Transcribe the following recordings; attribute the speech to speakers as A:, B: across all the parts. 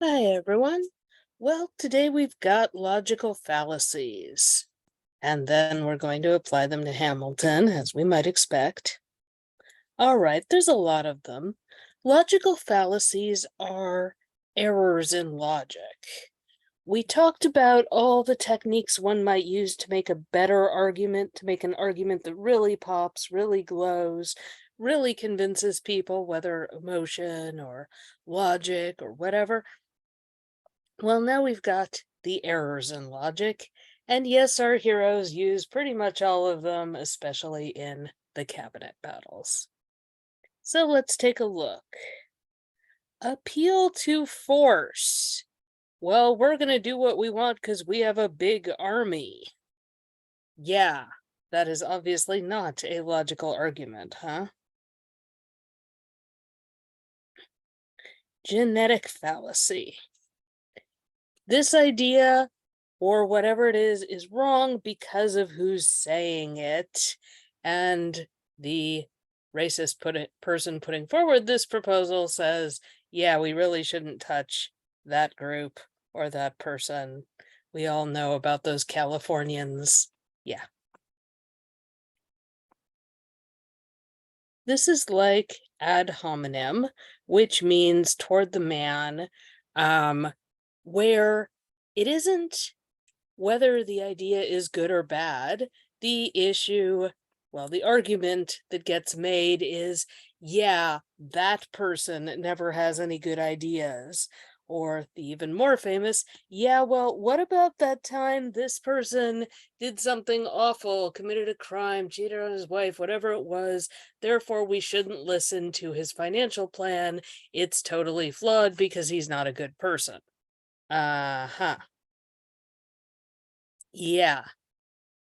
A: Hi, everyone. Well, today we've got logical fallacies, and then we're going to apply them to Hamilton, as we might expect. All right, there's a lot of them. Logical fallacies are errors in logic. We talked about all the techniques one might use to make a better argument, to make an argument that really pops, really glows, really convinces people, whether emotion or logic or whatever. Well, now we've got the errors in logic, and yes, our heroes use pretty much all of them, especially in the cabinet battles. So let's take a look. Appeal to force. Well, we're going to do what we want because we have a big army. Yeah, that is obviously not a logical argument, huh? Genetic fallacy. This idea, or whatever it is wrong because of who's saying it. And the racist person putting forward this proposal says, yeah, we really shouldn't touch that group or that person. We all know about those Californians. Yeah. This is like ad hominem, which means toward the man, um, where it isn't whether the idea is good or bad. The issue, well, the argument that gets made is, yeah, that person never has any good ideas. Or the even more famous, yeah, well, what about that time this person did something awful, committed a crime, cheated on his wife, whatever it was, therefore we shouldn't listen to his financial plan. It's totally flawed because he's not a good person. Uh-huh. Yeah.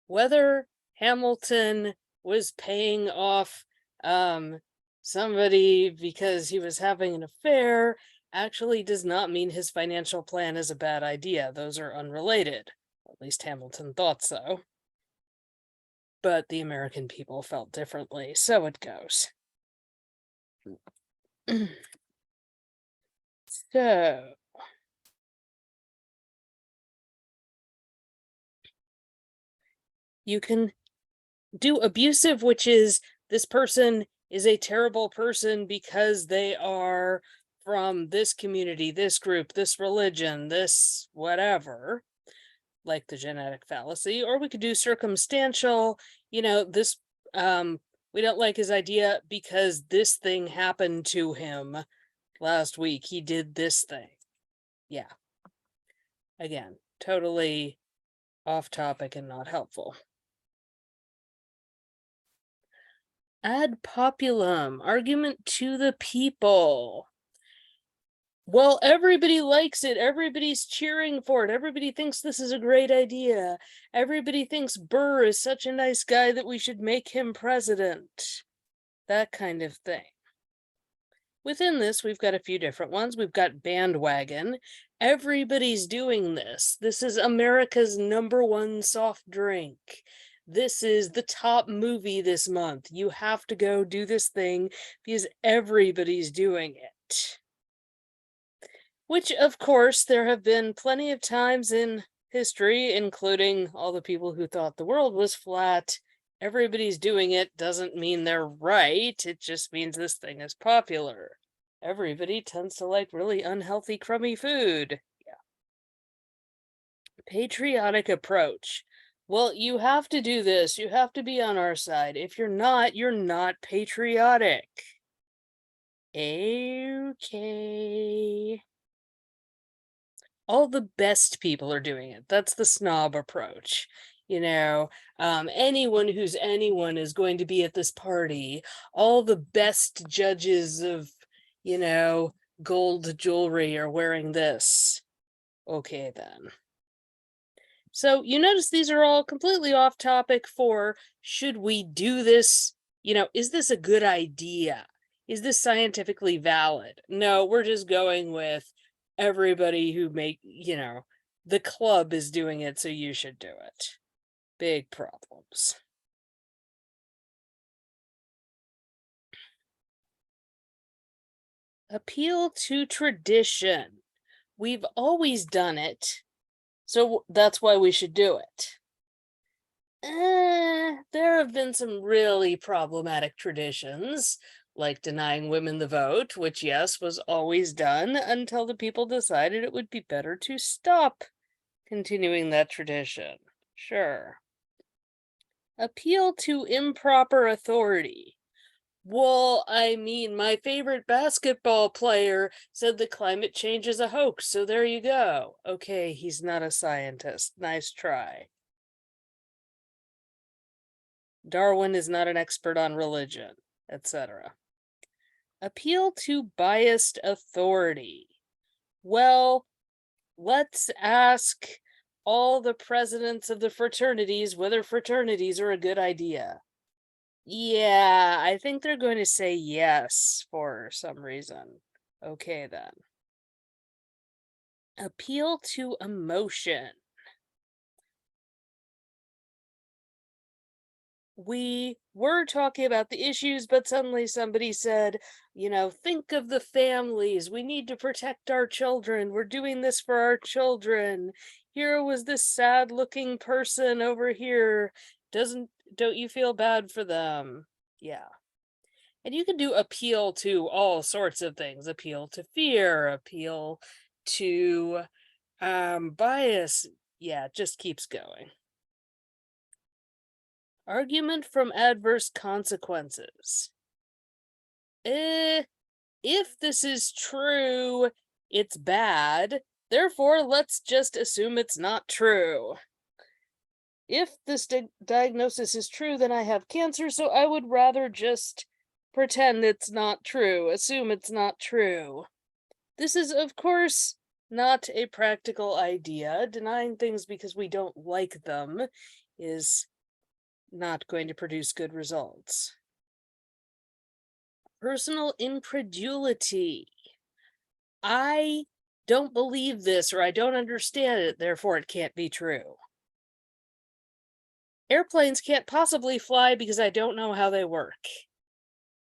A: Whether Hamilton was paying off um somebody because he was having an affair actually does not mean his financial plan is a bad idea. Those are unrelated. At least Hamilton thought so. But the American people felt differently, so it goes. So, you can do abusive, which is this person is a terrible person because they are from this community, this group, this religion, this whatever, like the genetic fallacy. Or we could do circumstantial, this we don't like his idea because this thing happened to him last week. He did this thing. Yeah. Again, totally off topic and not helpful. Ad populum, argument to the people. Well, everybody likes it. Everybody's cheering for it. Everybody thinks this is a great idea. Everybody thinks Burr is such a nice guy that we should make him president. That kind of thing. Within this, we've got a few different ones. We've got bandwagon. Everybody's doing this. This is America's #1 soft drink. This is the top movie this month. You have to go do this thing because everybody's doing it. Which, of course, there have been plenty of times in history, including all the people who thought the world was flat. Everybody's doing it doesn't mean they're right. It just means this thing is popular. Everybody tends to like really unhealthy, crummy food. Yeah. Patriotic approach. Well, you have to do this. You have to be on our side. If you're not patriotic. Okay. All the best people are doing it. That's the snob approach. Anyone who's anyone is going to be at this party. All the best judges of, you know, gold jewelry are wearing this. Okay, then. So you notice these are all completely off topic for should we do this? Is this a good idea? Is this scientifically valid? No, we're just going with everybody who the club is doing it, so you should do it. Big problems. Appeal to tradition. We've always done it, so that's why we should do it. There have been some really problematic traditions, like denying women the vote, which, yes, was always done until the people decided it would be better to stop continuing that tradition. Sure. Appeal to improper authority. Well, I mean, my favorite basketball player said that climate change is a hoax, so there you go. Okay, he's not a scientist. Nice try. Darwin is not an expert on religion, etc. Appeal to biased authority. Well, let's ask all the presidents of the fraternities whether fraternities are a good idea. Yeah, I think they're going to say yes for some reason. Okay, then. Appeal to emotion. We were talking about the issues, but suddenly somebody said, think of the families. We need to protect our children. We're doing this for our children. Here was this sad looking person over here. Don't you feel bad for them? Yeah. And you can do appeal to all sorts of things. Appeal to fear, appeal to bias. Yeah, it just keeps going. Argument from adverse consequences. If this is true, it's bad. Therefore, let's just assume it's not true. If this diagnosis is true, then I have cancer, so I would rather just pretend it's not true, assume it's not true. This is, of course, not a practical idea. Denying things because we don't like them is not going to produce good results. Personal incredulity. I don't believe this or I don't understand it, therefore it can't be true. Airplanes can't possibly fly because I don't know how they work.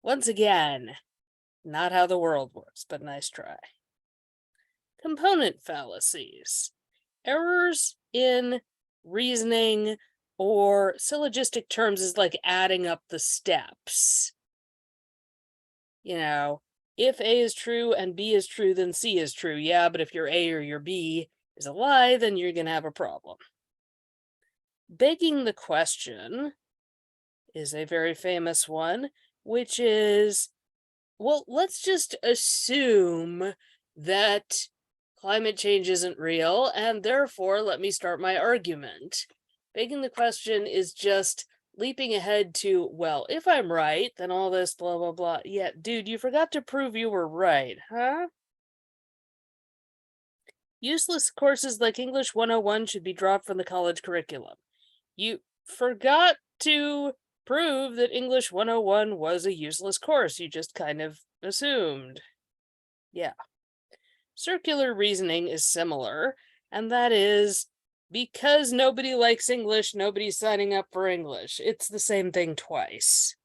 A: Once again, not how the world works, but nice try. Component fallacies. Errors in reasoning or syllogistic terms is like adding up the steps. If A is true and B is true, then C is true. Yeah, but if your A or your B is a lie, then you're going to have a problem. Begging the question is a very famous one, which is, well, let's just assume that climate change isn't real, and therefore let me start my argument. Begging the question is just leaping ahead to, well, if I'm right, then all this blah, blah, blah. Yeah, dude, you forgot to prove you were right, huh? Useless courses like English 101 should be dropped from the college curriculum. You forgot to prove that English 101 was a useless course. You just kind of assumed. Yeah. Circular reasoning is similar, and that is because nobody likes English, nobody's signing up for English. It's the same thing twice.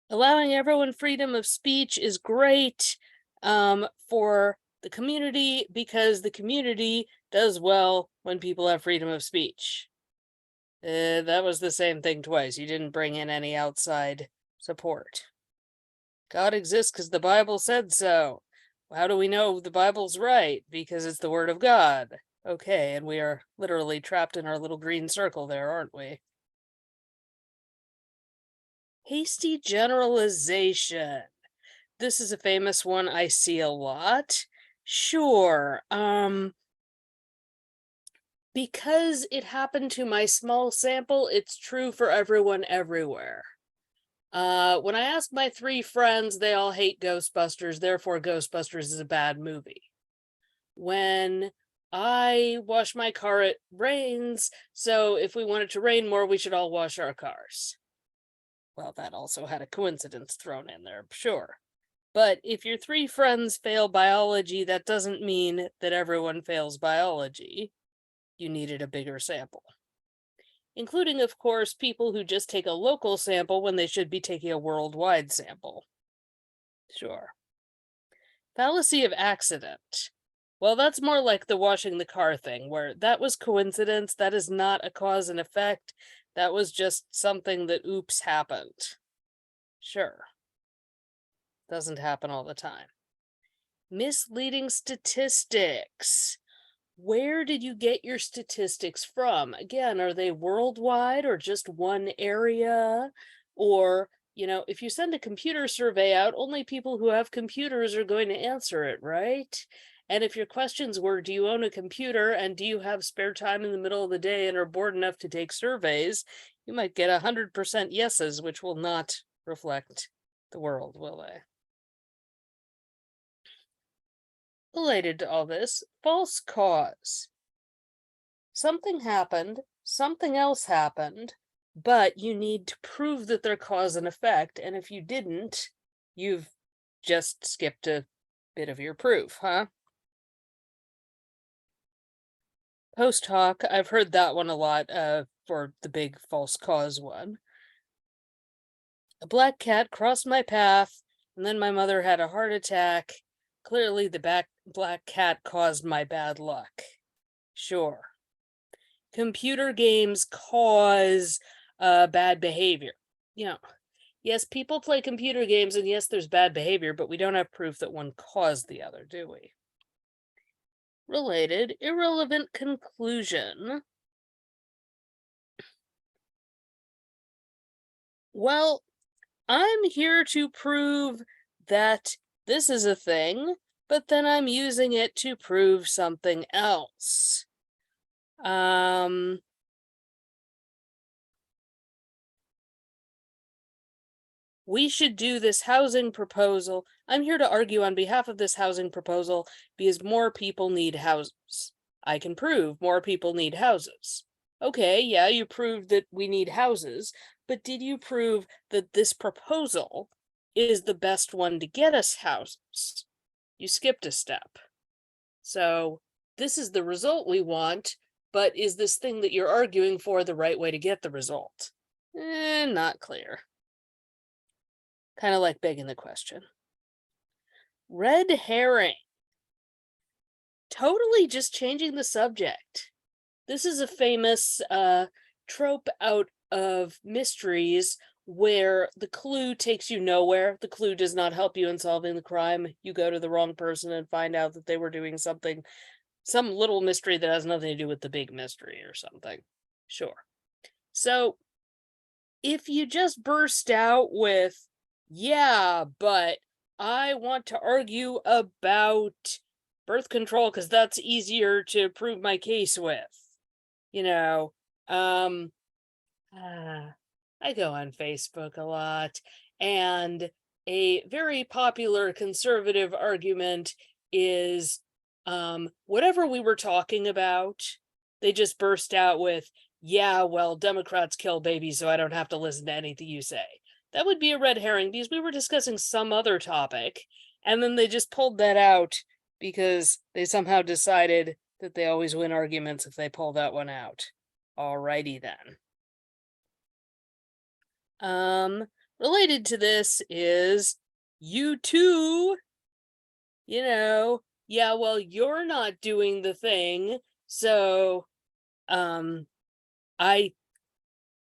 A: Allowing everyone freedom of speech is great for the community because the community does well when people have freedom of speech. That was the same thing twice. You didn't bring in any outside support. God exists because the Bible said so. How do we know the Bible's right? Because it's the Word of God. Okay, and we are literally trapped in our little green circle there, aren't we? Hasty generalization. This is a famous one I see a lot. Sure. Because it happened to my small sample, it's true for everyone everywhere. When I asked my 3 friends, they all hate Ghostbusters, therefore Ghostbusters is a bad movie. When I wash my car, it rains, so if we want it to rain more, we should all wash our cars. Well, that also had a coincidence thrown in there, sure. But if your 3 friends fail biology, that doesn't mean that everyone fails biology. You needed a bigger sample. Including, of course, people who just take a local sample when they should be taking a worldwide sample. Sure. Fallacy of accident. Well, that's more like the washing the car thing, where that was coincidence. That is not a cause and effect. That was just something that oops happened. Sure. Doesn't happen all the time. Misleading statistics. Where did you get your statistics from? Again, are they worldwide or just one area? Or, if you send a computer survey out, only people who have computers are going to answer it, right? And if your questions were, do you own a computer and do you have spare time in the middle of the day and are bored enough to take surveys, you might get 100% yeses, which will not reflect the world, will they? Related to all this, false cause. Something happened, something else happened, but you need to prove that they're cause and effect. And if you didn't, you've just skipped a bit of your proof, huh? Post hoc, I've heard that one a lot for the big false cause one. A black cat crossed my path, and then my mother had a heart attack. Clearly, the black cat caused my bad luck. Sure. Computer games cause bad behavior. Yes, people play computer games, and yes, there's bad behavior, but we don't have proof that one caused the other, do we? Related, irrelevant conclusion. Well, I'm here to prove that this is a thing, but then I'm using it to prove something else. We should do this housing proposal. I'm here to argue on behalf of this housing proposal because more people need houses. I can prove more people need houses. Okay, yeah, you proved that we need houses, but did you prove that this proposal is the best one to get us houses? You skipped a step. So this is the result we want, but is this thing that you're arguing for the right way to get the result? Not clear. Kind of like begging the question. Red herring. Totally just changing the subject. This is a famous trope out of mysteries where the clue takes you nowhere. The clue does not help you in solving the crime. You go to the wrong person and find out that they were doing something, some little mystery that has nothing to do with the big mystery or something. Sure. So if you just burst out with, yeah, but I want to argue about birth control because that's easier to prove my case with. Um, I go on Facebook a lot, and a very popular conservative argument is whatever we were talking about, they just burst out with, yeah, well, Democrats kill babies, so I don't have to listen to anything you say. That would be a red herring because we were discussing some other topic, and then they just pulled that out because they somehow decided that they always win arguments if they pull that one out. Alrighty then. Related to this is you too, yeah, well, you're not doing the thing, so I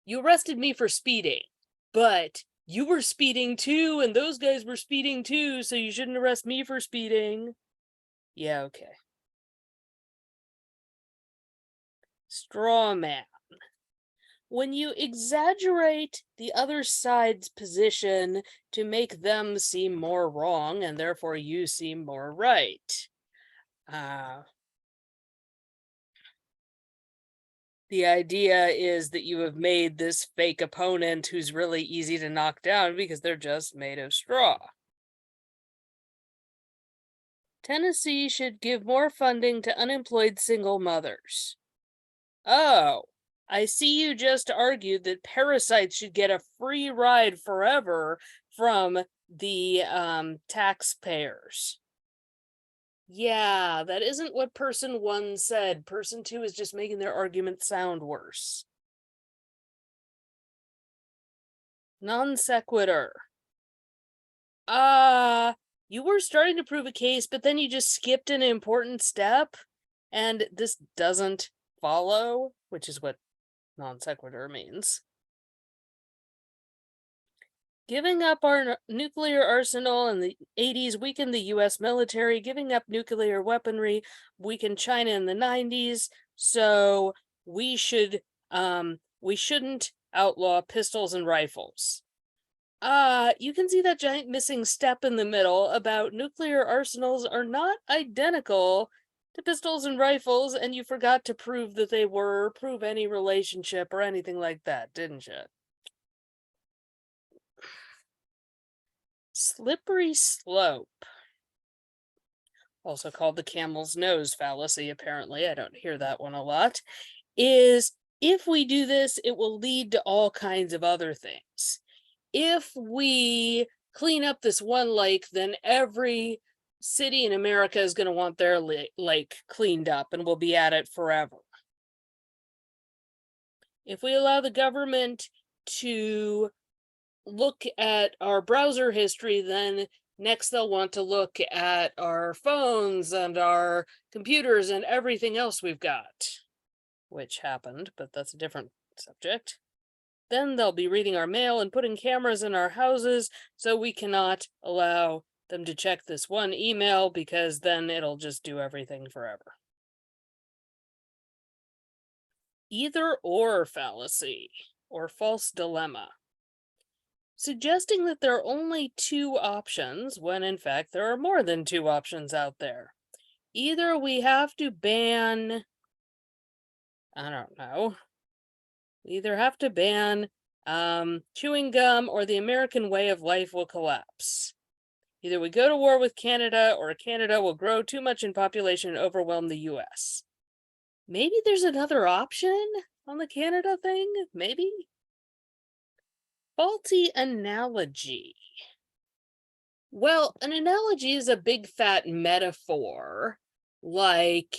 A: you arrested me for speeding, but you were speeding too, and those guys were speeding too, so you shouldn't arrest me for speeding. Yeah, okay. Straw man. When you exaggerate the other side's position to make them seem more wrong and therefore you seem more right. The idea is that you have made this fake opponent who's really easy to knock down because they're just made of straw. Tennessee should give more funding to unemployed single mothers. Oh, I see you just argued that parasites should get a free ride forever from the taxpayers. Yeah, that isn't what person one said. Person two is just making their argument sound worse. Non sequitur. You were starting to prove a case, but then you just skipped an important step, and this doesn't follow, which is what non sequitur means. Giving up our nuclear arsenal in the 80s weakened the US military. Giving up nuclear weaponry weakened China in the 90s. So we shouldn't outlaw pistols and rifles. You can see that giant missing step in the middle about nuclear arsenals are not identical to pistols and rifles, and you forgot to prove that they were, prove any relationship or anything like that, didn't you? Slippery slope, also called the camel's nose fallacy, apparently, I don't hear that one a lot, is if we do this, it will lead to all kinds of other things. If we clean up this one lake, then every city in America is going to want their lake cleaned up and we'll be at it forever. If we allow the government to look at our browser history, then next they'll want to look at our phones and our computers and everything else we've got, which happened, but that's a different subject. Then they'll be reading our mail and putting cameras in our houses, so we cannot allow them to check this one email because then it'll just do everything forever. Either or fallacy or false dilemma. Suggesting that there are only two options when in fact there are more than two options out there. Either we have to ban, I don't know, we either have to ban chewing gum or the American way of life will collapse. Either we go to war with Canada or Canada will grow too much in population and overwhelm the US. Maybe there's another option on the Canada thing? Maybe? Faulty analogy. Well, an analogy is a big fat metaphor. Like,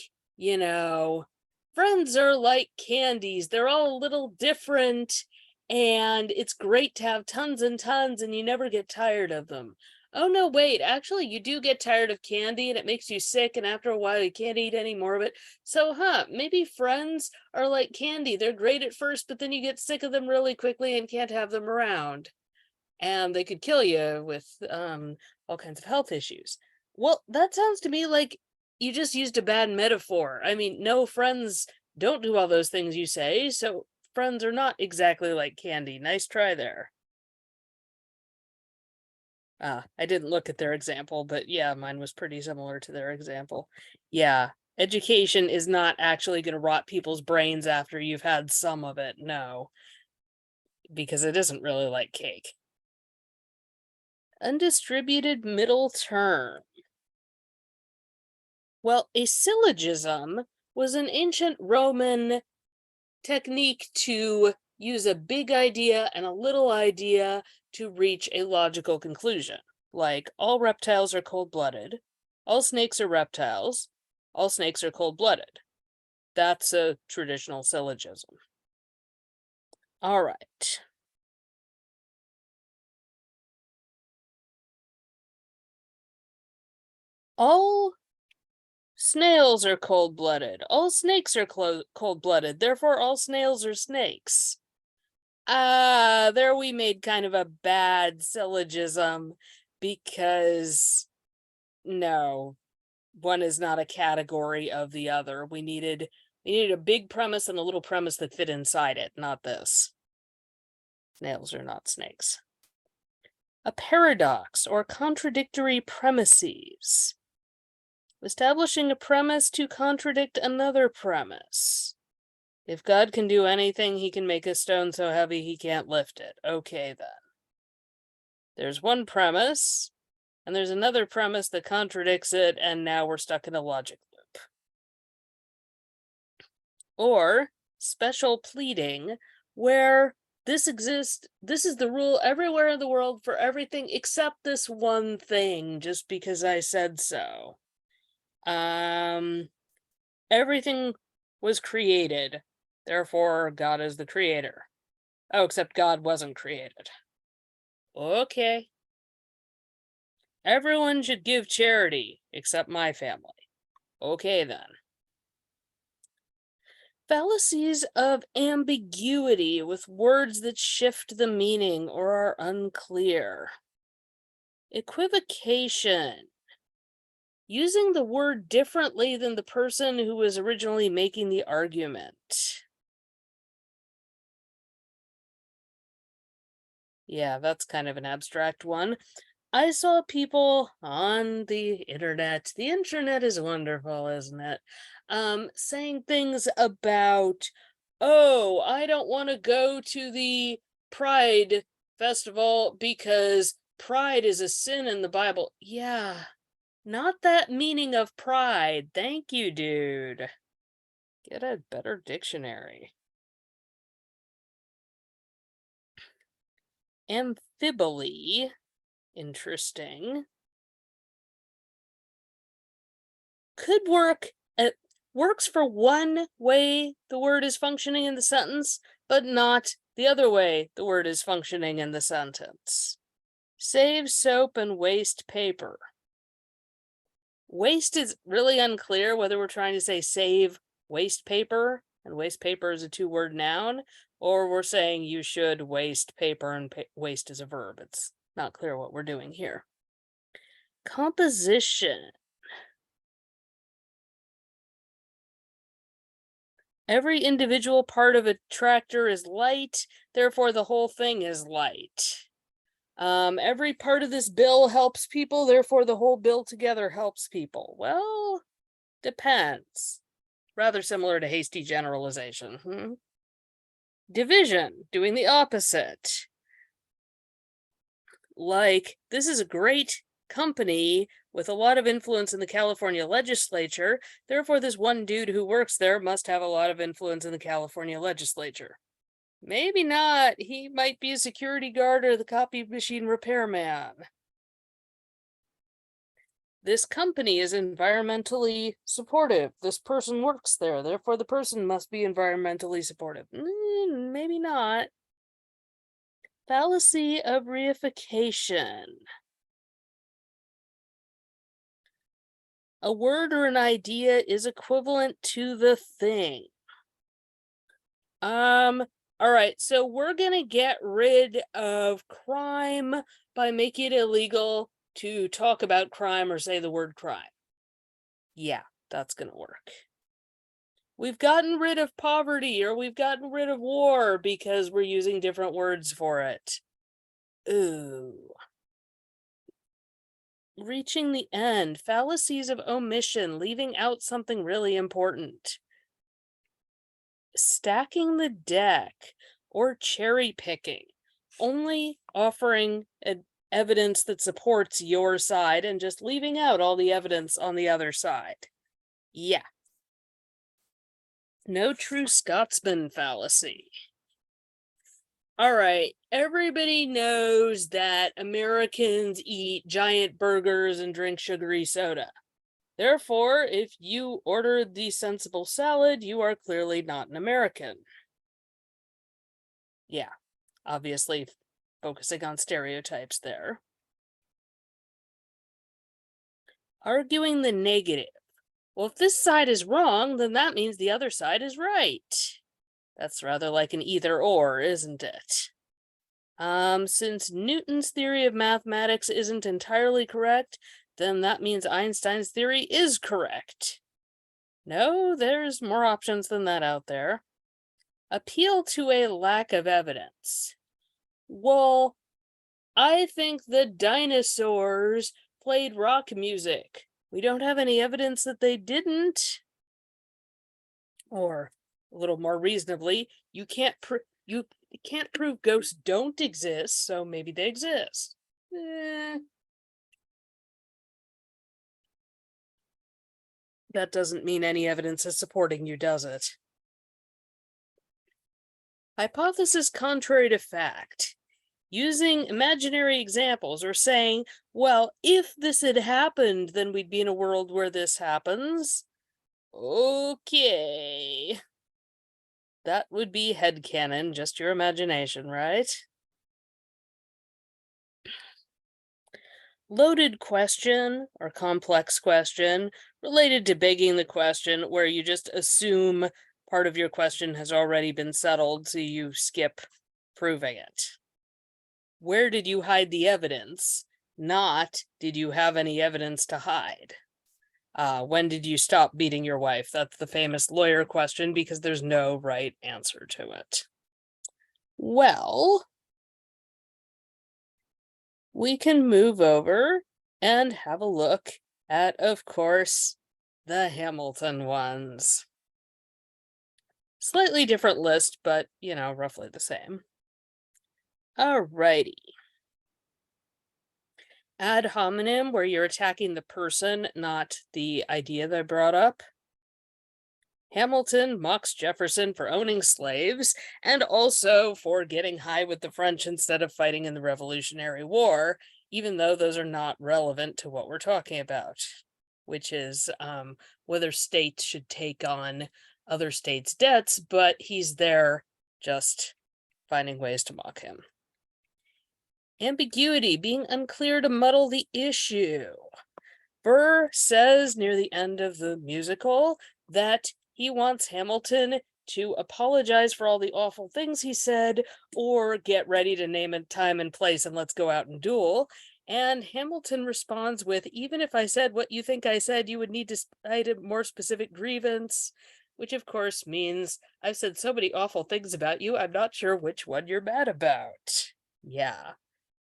A: friends are like candies. They're all a little different, and it's great to have tons and tons, and you never get tired of them. Oh, no, wait, actually, you do get tired of candy, and it makes you sick, and after a while, you can't eat any more of it. So, maybe friends are like candy. They're great at first, but then you get sick of them really quickly and can't have them around. And they could kill you with all kinds of health issues. Well, that sounds to me like you just used a bad metaphor. I mean, no, friends don't do all those things you say, so friends are not exactly like candy. Nice try there. I didn't look at their example, but yeah, mine was pretty similar to their example. Yeah, education is not actually going to rot people's brains after you've had some of it, no, because it isn't really like cake. Undistributed middle term. Well, a syllogism was an ancient Roman technique to use a big idea and a little idea to reach a logical conclusion. Like, all reptiles are cold-blooded, all snakes are reptiles, all snakes are cold-blooded. That's a traditional syllogism. All right. All snails are cold-blooded. All snakes are cold-blooded. Therefore, all snails are snakes. There we made kind of a bad syllogism because no, one is not a category of the other. We needed a big premise and a little premise that fit inside it, not this. Snails are not snakes. A paradox or contradictory premises. Establishing a premise to contradict another premise. If God can do anything, he can make a stone so heavy he can't lift it. Okay, then. There's one premise, and there's another premise that contradicts it, and now we're stuck in a logic loop. Or special pleading, where this exists, this is the rule everywhere in the world for everything except this one thing, just because I said so. Everything was created, therefore God is the creator. Oh, except God wasn't created. Okay. Everyone should give charity except my family. Okay, then. Fallacies of ambiguity with words that shift the meaning or are unclear. Equivocation. Using the word differently than the person who was originally making the argument. Yeah, that's kind of an abstract one. I saw people on the internet. The internet is wonderful, isn't it? Saying things about, oh, I don't want to go to the Pride festival because pride is a sin in the Bible. Yeah, not that meaning of pride. Thank you, dude. Get a better dictionary. Amphibole. Interesting. Could work. It works for one way the word is functioning in the sentence, but not the other way the word is functioning in the sentence. Save soap and waste paper. Waste is really unclear whether we're trying to say save waste paper, and waste paper is a two-word noun, or we're saying you should waste paper, and waste is a verb. It's not clear what we're doing here. Composition. Every individual part of a tractor is light, therefore the whole thing is light. Every part of this bill helps people, therefore the whole bill together helps people. Well, depends. Rather similar to hasty generalization. Division, doing the opposite. Like, this is a great company with a lot of influence in the California legislature, therefore this one dude who works there must have a lot of influence in the California legislature. Maybe not. He might be a security guard or the copy machine repairman. This company is environmentally supportive. This person works there, therefore the person must be environmentally supportive. Maybe not. Fallacy of reification. A word or an idea is equivalent to the thing. All right, so we're gonna get rid of crime by making it illegal to talk about crime or say the word crime. Yeah, that's gonna work. We've gotten rid of poverty or we've gotten rid of war because we're using different words for it. Ooh. Reaching the end. Fallacies of omission, leaving out something really important. Stacking the deck or cherry picking, only offering evidence that supports your side and just leaving out all the evidence on the other side. Yeah. No true Scotsman fallacy. All right, everybody knows that Americans eat giant burgers and drink sugary soda. Therefore, if you order the sensible salad, you are clearly not an American. Yeah, obviously focusing on stereotypes there. Arguing the negative. Well, if this side is wrong, then that means the other side is right. That's rather like an either or, isn't it? Since Newton's theory of mathematics isn't entirely correct, then that means Einstein's theory is correct. No, there's more options than that out there. Appeal to a lack of evidence. Well, I think the dinosaurs played rock music. We don't have any evidence that they didn't. Or, a little more reasonably, you can't prove ghosts don't exist, so maybe they exist. That doesn't mean any evidence is supporting you, does it? Hypothesis contrary to fact. Using imaginary examples or saying, well, if this had happened, then we'd be in a world where this happens. Okay. That would be headcanon, just your imagination, right? loaded question or complex question related to begging the question where you just assume part of your question has already been settled, so you skip proving it. Where did you hide the evidence? Not, did you have any evidence to hide? When did you stop beating your wife? That's the famous lawyer question because there's no right answer to it. Well, we can move over and have a look at, of course, the Hamilton ones. Slightly different list, but, roughly the same. Alrighty. Ad hominem, where you're attacking the person, not the idea they brought up. Hamilton mocks Jefferson for owning slaves and also for getting high with the French instead of fighting in the Revolutionary War, even though those are not relevant to what we're talking about, which is whether states should take on other states' debts, but he's there just finding ways to mock him. Ambiguity, being unclear to muddle the issue. Burr says near the end of the musical that he wants Hamilton to apologize for all the awful things he said or get ready to name a time and place and let's go out and duel. And Hamilton responds with, even if I said what you think I said, you would need to cite a more specific grievance, which of course means I've said so many awful things about you, I'm not sure which one you're mad about. Yeah.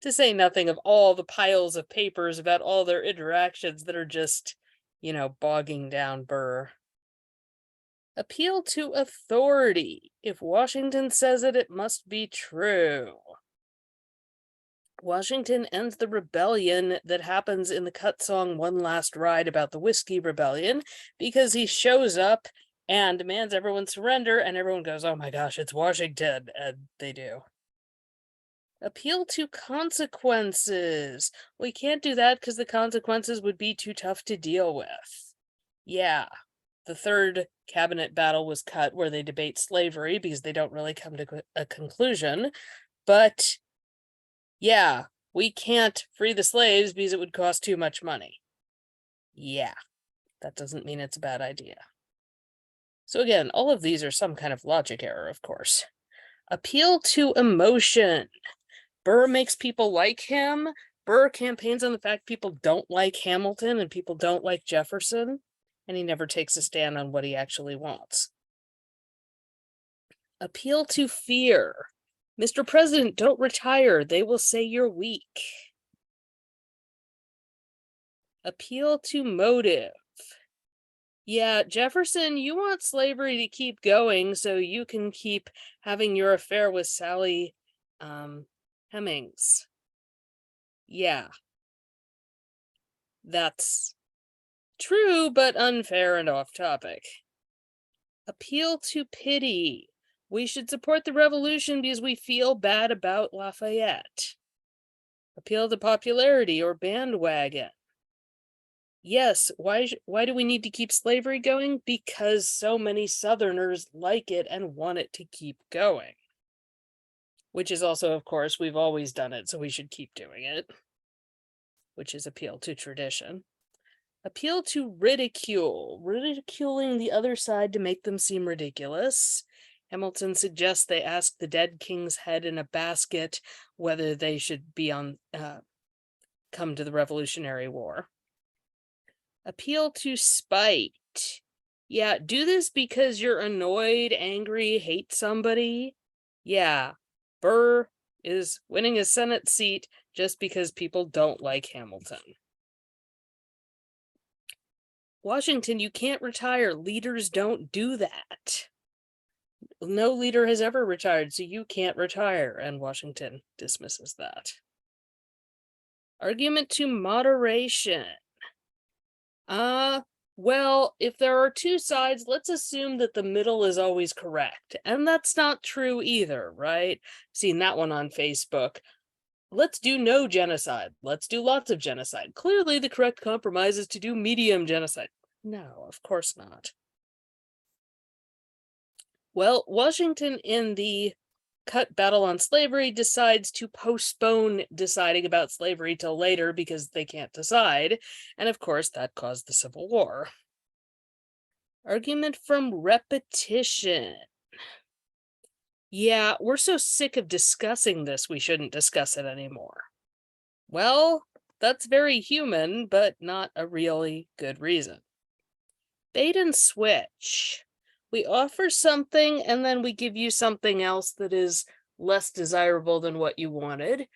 A: To say nothing of all the piles of papers about all their interactions that are just, bogging down Burr. Appeal to authority. If Washington says it, it must be true. Washington ends the rebellion that happens in the cut song One Last Ride about the Whiskey Rebellion because he shows up and demands everyone surrender, and everyone goes, oh my gosh, it's Washington, and they do. Appeal to consequences. We can't do that because the consequences would be too tough to deal with. Yeah, the third cabinet battle was cut where they debate slavery because they don't really come to a conclusion. But yeah, we can't free the slaves because it would cost too much money. Yeah, that doesn't mean it's a bad idea. So again, all of these are some kind of logic error, of course. Appeal to emotion. Burr makes people like him. Burr campaigns on the fact people don't like Hamilton and people don't like Jefferson, and he never takes a stand on what he actually wants. Appeal to fear. Mr. President, don't retire. They will say you're weak. Appeal to motive. Yeah, Jefferson, you want slavery to keep going so you can keep having your affair with Sally Hemings. Yeah. That's true, but unfair and off topic. Appeal to pity. We should support the revolution because we feel bad about Lafayette. Appeal to popularity or bandwagon. Yes, why do we need to keep slavery going? Because so many Southerners like it and want it to keep going. Which is also, of course, we've always done it, so we should keep doing it. Which is appeal to tradition. Appeal to ridicule, ridiculing the other side to make them seem ridiculous. Hamilton suggests they ask the dead king's head in a basket whether they should be come to the Revolutionary War. Appeal to spite. Yeah, do this because you're annoyed, angry, hate somebody. Yeah, Burr is winning a Senate seat just because people don't like Hamilton. Washington, you can't retire. Leaders don't do that. No leader has ever retired, so you can't retire, and Washington dismisses that. Argument to moderation. Well, if there are two sides, let's assume that the middle is always correct. And that's not true either, right? Seen that one on Facebook. Let's do no genocide. Let's do lots of genocide. Clearly, the correct compromise is to do medium genocide. No, of course not. Well, Washington in the cut battle on slavery decides to postpone deciding about slavery till later because they can't decide. And of course, that caused the Civil War. Argument from repetition. Yeah, we're so sick of discussing this, we shouldn't discuss it anymore. Well, that's very human, but not a really good reason. Bait and switch. We offer something and then we give you something else that is less desirable than what you wanted.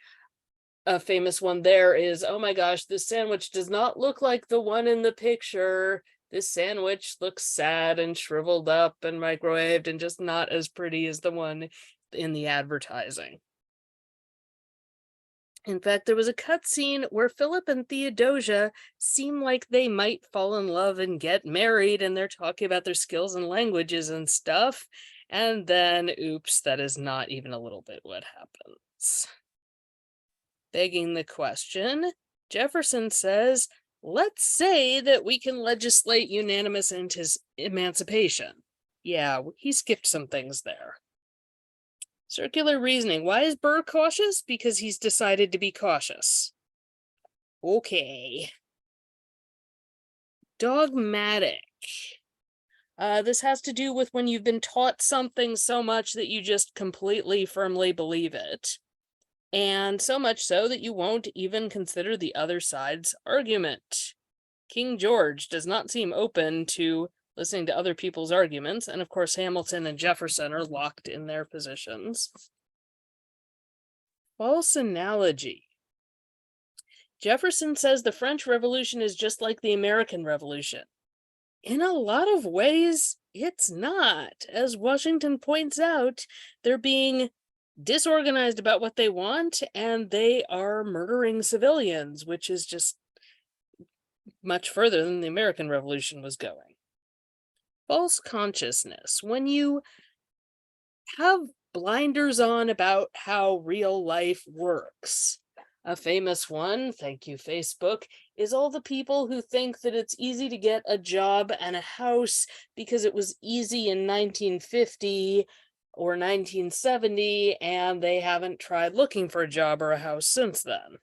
A: A famous one there is, oh my gosh, this sandwich does not look like the one in the picture. This sandwich looks sad and shriveled up and microwaved and just not as pretty as the one in the advertising. In fact, there was a cutscene where Philip and Theodosia seem like they might fall in love and get married, and they're talking about their skills and languages and stuff. And then, oops, that is not even a little bit what happens. Begging the question, Jefferson says, let's say that we can legislate unanimous emancipation. Yeah, he skipped some things there. Circular reasoning. Why is Burr cautious? Because he's decided to be cautious. Okay. Dogmatic. This has to do with when you've been taught something so much that you just completely firmly believe it. And so much so that you won't even consider the other side's argument. King George does not seem open to listening to other people's arguments, and of course Hamilton and Jefferson are locked in their positions. False analogy. Jefferson says the French Revolution is just like the American Revolution. In a lot of ways, it's not. As Washington points out, they're being disorganized about what they want, and they are murdering civilians, which is just much further than the American Revolution was going. False consciousness. When you have blinders on about how real life works. A famous one, thank you, Facebook, is all the people who think that it's easy to get a job and a house because it was easy in 1950 or 1970, and they haven't tried looking for a job or a house since then.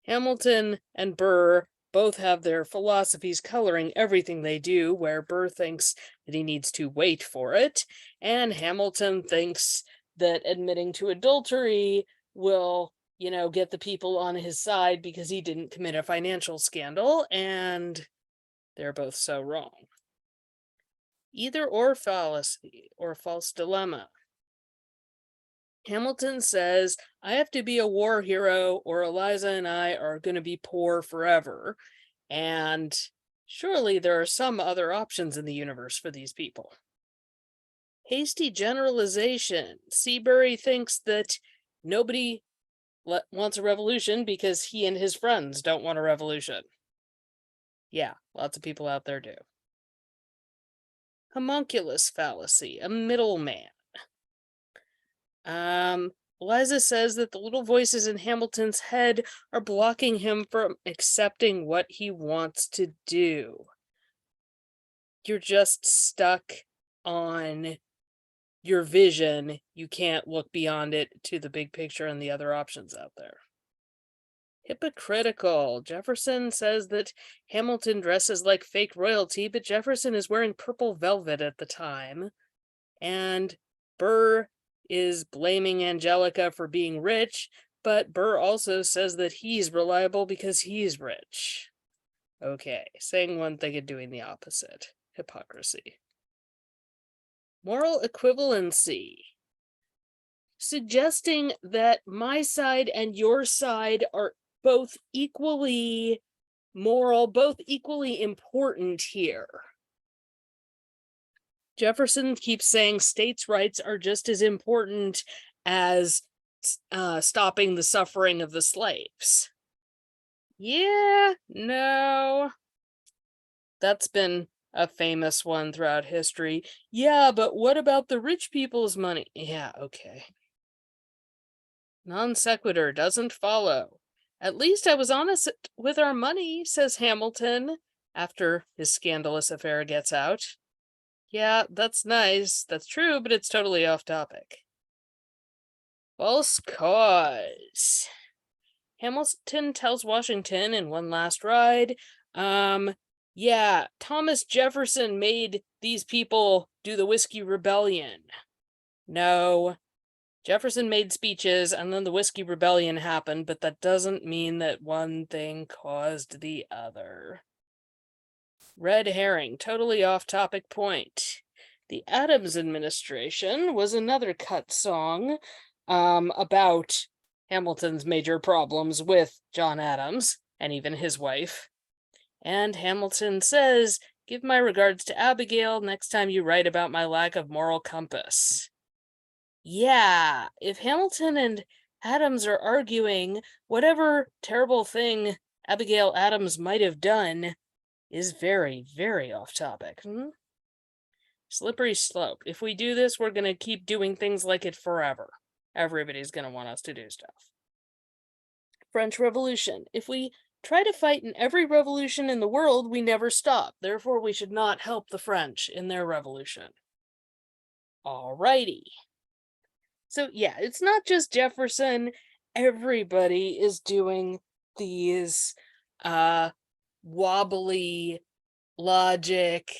A: Hamilton and Burr both have their philosophies coloring everything they do, where Burr thinks that he needs to wait for it, and Hamilton thinks that admitting to adultery will, get the people on his side because he didn't commit a financial scandal, and they're both so wrong. Either or fallacy or false dilemma. Hamilton says, I have to be a war hero or Eliza and I are going to be poor forever. And surely there are some other options in the universe for these people. Hasty generalization. Seabury thinks that nobody wants a revolution because he and his friends don't want a revolution. Yeah, lots of people out there do. Homunculus fallacy, a middleman. Eliza says that the little voices in Hamilton's head are blocking him from accepting what he wants to do. You're just stuck on your vision. You can't look beyond it to the big picture and the other options out there. Hypocritical. Jefferson says that Hamilton dresses like fake royalty, but Jefferson is wearing purple velvet at the time. And Burr is blaming Angelica for being rich, but Burr also says that he's reliable because he's rich. Okay, saying one thing and doing the opposite. Hypocrisy. Moral equivalency. Suggesting that my side and your side are both equally moral, both equally important here. Jefferson keeps saying states' rights are just as important as stopping the suffering of the slaves. Yeah, no. That's been a famous one throughout history. Yeah, but what about the rich people's money? Yeah, okay. Non sequitur doesn't follow. At least I was honest with our money, says Hamilton, after his scandalous affair gets out. Yeah, that's nice. That's true, but it's totally off topic. False cause. Hamilton tells Washington in One Last Ride, yeah, Thomas Jefferson made these people do the Whiskey Rebellion. No, Jefferson made speeches and then the Whiskey Rebellion happened, but that doesn't mean that one thing caused the other. Red herring, totally off-topic point. The Adams administration was another cut song about Hamilton's major problems with John Adams and even his wife. And Hamilton says, "Give my regards to Abigail next time you write about my lack of moral compass." Yeah, if Hamilton and Adams are arguing, whatever terrible thing Abigail Adams might have done is very, very off topic. Slippery slope. If we do this, we're going to keep doing things like it forever. Everybody's going to want us to do stuff. French Revolution. If we try to fight in every revolution in the world, we never stop. Therefore, we should not help the French in their revolution. Alrighty. So yeah, it's not just Jefferson. Everybody is doing these wobbly logic,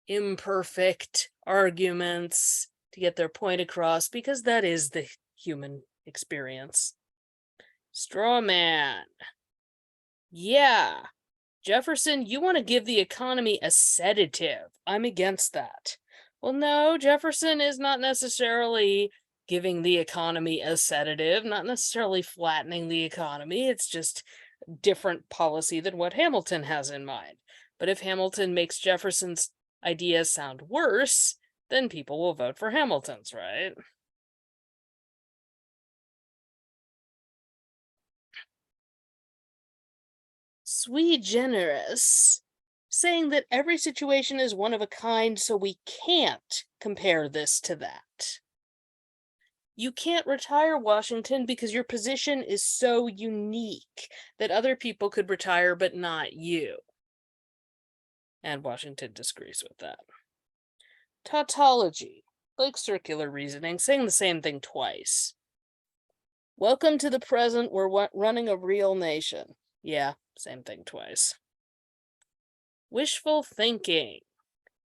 A: imperfect arguments to get their point across, because that is the human experience. Straw man. Yeah, Jefferson, you want to give the economy a sedative. I'm against that. Well, no, Jefferson is not necessarily giving the economy a sedative, not necessarily flattening the economy. It's just different policy than what Hamilton has in mind. But if Hamilton makes Jefferson's ideas sound worse, then people will vote for Hamilton's, right? Sui generis, saying that every situation is one of a kind, so we can't compare this to that. You can't retire, Washington, because your position is so unique that other people could retire, but not you. And Washington disagrees with that. Tautology, like circular reasoning, saying the same thing twice. Welcome to the present, we're running a real nation. Yeah, same thing twice. Wishful thinking,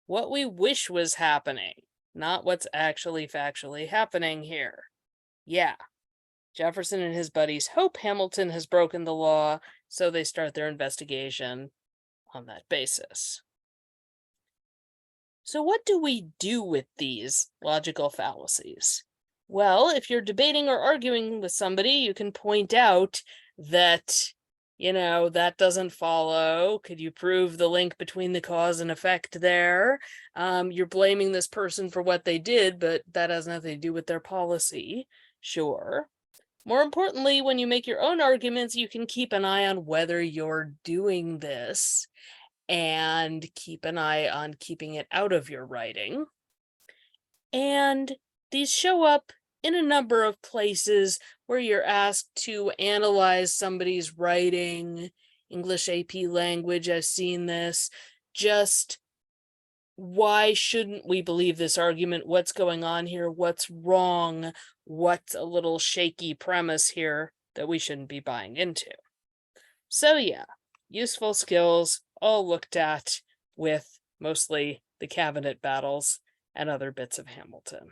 A: what we wish was happening, not what's actually factually happening here. Yeah, Jefferson and his buddies hope Hamilton has broken the law, so they start their investigation on that basis. So what do we do with these logical fallacies? Well, if you're debating or arguing with somebody, you can point out that, that doesn't follow. Could you prove the link between the cause and effect there? You're blaming this person for what they did, but that has nothing to do with their policy. Sure. More importantly, when you make your own arguments, you can keep an eye on whether you're doing this and keep an eye on keeping it out of your writing. And these show up in a number of places where you're asked to analyze somebody's writing. English AP language, I've seen this. Just why shouldn't we believe this argument? What's going on here? What's wrong? What's a little shaky premise here that we shouldn't be buying into? So yeah, useful skills all looked at with mostly the cabinet battles and other bits of Hamilton.